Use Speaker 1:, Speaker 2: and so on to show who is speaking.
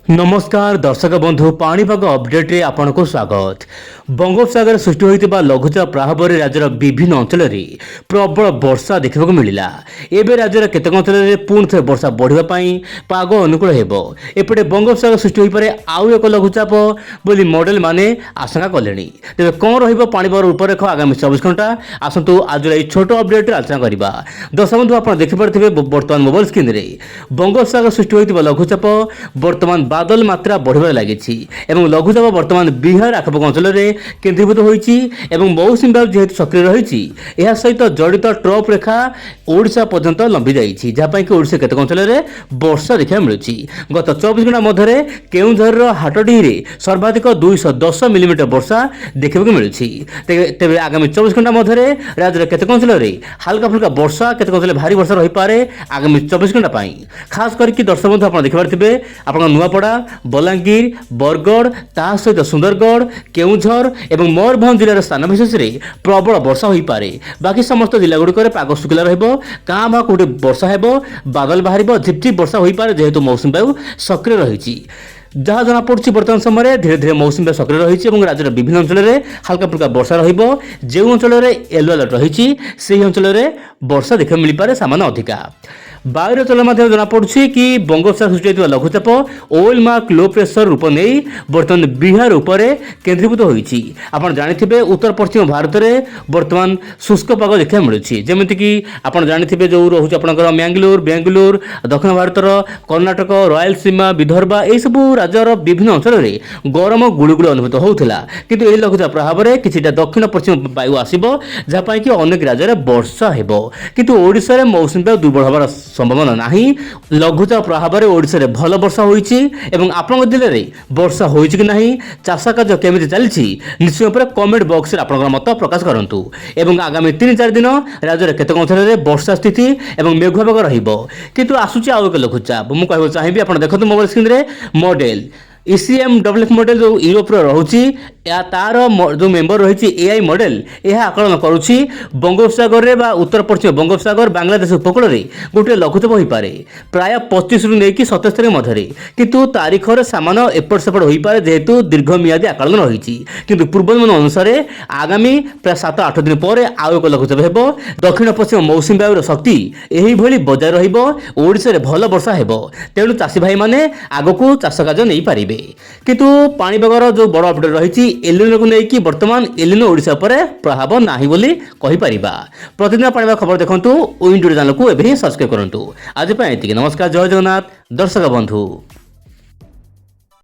Speaker 1: नमस्कार दर्शक बंधु पाणीपाग अपडेट रे आपनको स्वागत। बंगोपसागर सृष्टि होइतिबा लघुचाप प्रभाव में राज्यर विभिन्न अंचल में प्रबल वर्षा देखा मिला। एवं राज्यर केतक अंचल पुणी थे वर्षा बढ़ावा पाग अनुकूल हेबो। एपटे बंगोपसागर सृष्टि हो पारे आउ एक लघुचाप बोली मॉडल माने आशंका कले। तेज कौन रपाग रूपरेख आगामी 24 घंटा आसतु आज छोट अपडेट आलोचना करवा। दर्शक बंधु आप देखिपे बर्तमान मोबाइल स्क्रीन में बंगोपसागर सृष्टि होइतिबा लघुचाप बर्तमान बादल मात्रा बढ़िबार लागिछि एवं लघुचाप वर्तमान बिहार आखपाख अंचल में केन्द्रीभूत होइछि एवं मौसुमी बायु जेहेतु सक्रिय रहिछि एहा सहित जड़ित ट्रफ रेखा ओडिशा पर्यंत लंबी जाइछि जहाँपाई कि ओडिशा केतक अंचल में वर्षा देखा मिलुछि। गत 24 घंटा मध्य केउंझर हाटडीरे सर्वाधिक 210 मिलीमीटर वर्षा देखा मिलुछि। तेबे आगामी 24 घंटा मध्य राज्य केतक अंचल में हल्का फुल्का वर्षा केतक अंचल भारी वर्षा रही पारे आगामी 24 घंटा पाई। खास करके दर्शक बंधु आप देखिपारे आपन नुआपड़ा बलांगीर बरगढ़ ता सहित सुंदरगढ़ केउंझर एवं मयूरभंज जिलार स्थान विशेष में प्रबल वर्षा हो पारे। बाकी समस्त जिला गुड़िक पाग शुखला रहा भा कौटे वर्षा हेब बादल बाहर झिपझिप वर्षा हो पारे जेहेतु मौसुमी बायु सक्रिय रही। जहाँ जनापड़ी बर्तमान समय धीरे धीरे मौसुमी बायु सक्रिय रही और राज्यर विभिन्न अंचल में हल्का फुल्का वर्षा जो अंचल में येलो अलर्ट रही से अंचल में वर्षा देखा मिल पारे सामान्य अधिका। वायुर चलन मध्य जनापड़ी कि बंगोपसागर सृष्टि होता लघुचाप ओएल मार्क लो प्रेसर रूप नहीं बर्तमान बिहार उपर केन्द्रीभूत होती। आप जानते उत्तर पश्चिम भारत में बर्तमान शुष्क पाग देखा मिलूँ जमीक आप जानते जो रोचे आपंकर मैंगलोर बेंगलोर दक्षिण भारत कर्णाटक रयलसीमा विदर्भ यह सब राज्यर विभिन्न अंचल में गरम गुड़गुड़ अनुभूत होता किंतु यह लघुचाप प्रभाव में कि दक्षिण पश्चिम वायु आसो जहाँपाई कि अनेक राज्य में वर्षा हो किंतु ओडिशा रे मौसुमी बायु दुर्बल होवार संभावना नहीं। लघुचाप प्रभाव में ओडिशा रे भल वर्षा होइछि एवं आपन जिले में वर्षा होइछि कि नहीं चाष कार्य केमिति चलिछि निश्चय पर कमेंट बॉक्स रे आपन मत प्रकाश करंतु एवं आगामी 3-4 दिन राज्य रे केतक अंचल में वर्षा स्थिति एवं मेघुआ पाग रहिबो किंतु आसुछि आउ एक लघुचाप मु कहबो चाहिबी आपन देखंतु मोबाइल स्क्रीन रे मॉडल ECM डब्ल्यूएफ मॉडल जो यूरोप रोचे तार जो मेंबर रही AI मॉडल यह आकलन करुच्ची बंगोपसागर रे बा उत्तर पश्चिम बंगोपसागर बांग्लादेश उपकूल में गोटे लघुचाप हो पारे प्राय 25 रु लेकिन 27 तारीख मध्य किंतु तारीख सामान्य एपट सेपट हो पारे जेहेतु दीर्घमियादी आकलन रही किंतु पूर्वानुमान अनुसार आगामी प्राय 7-8 दिन पर आउ एक लघुचाप हेबो। दक्षिण पश्चिम मौसुमी बायुर शक्ति यही भली बजाय रहिबो ओडिशा रे भल वर्षा हेबो तेणु चाषी भाई माने आगकू चाष कार्य नहीं पारिबे। किंतु पाणीपागर जो बड़ अपडेट रही एलिनो को लेकिन बर्तमान एलिनो ओडिशा पर प्रभाव नाही बोली कहि परिबा। प्रतिदिन पाणीपाग खबर देखंतु विंडो चैनल को एबे सब्सक्राइब करंतु। आज पे एतिकी नमस्कार जय जगन्नाथ दर्शक बंधु।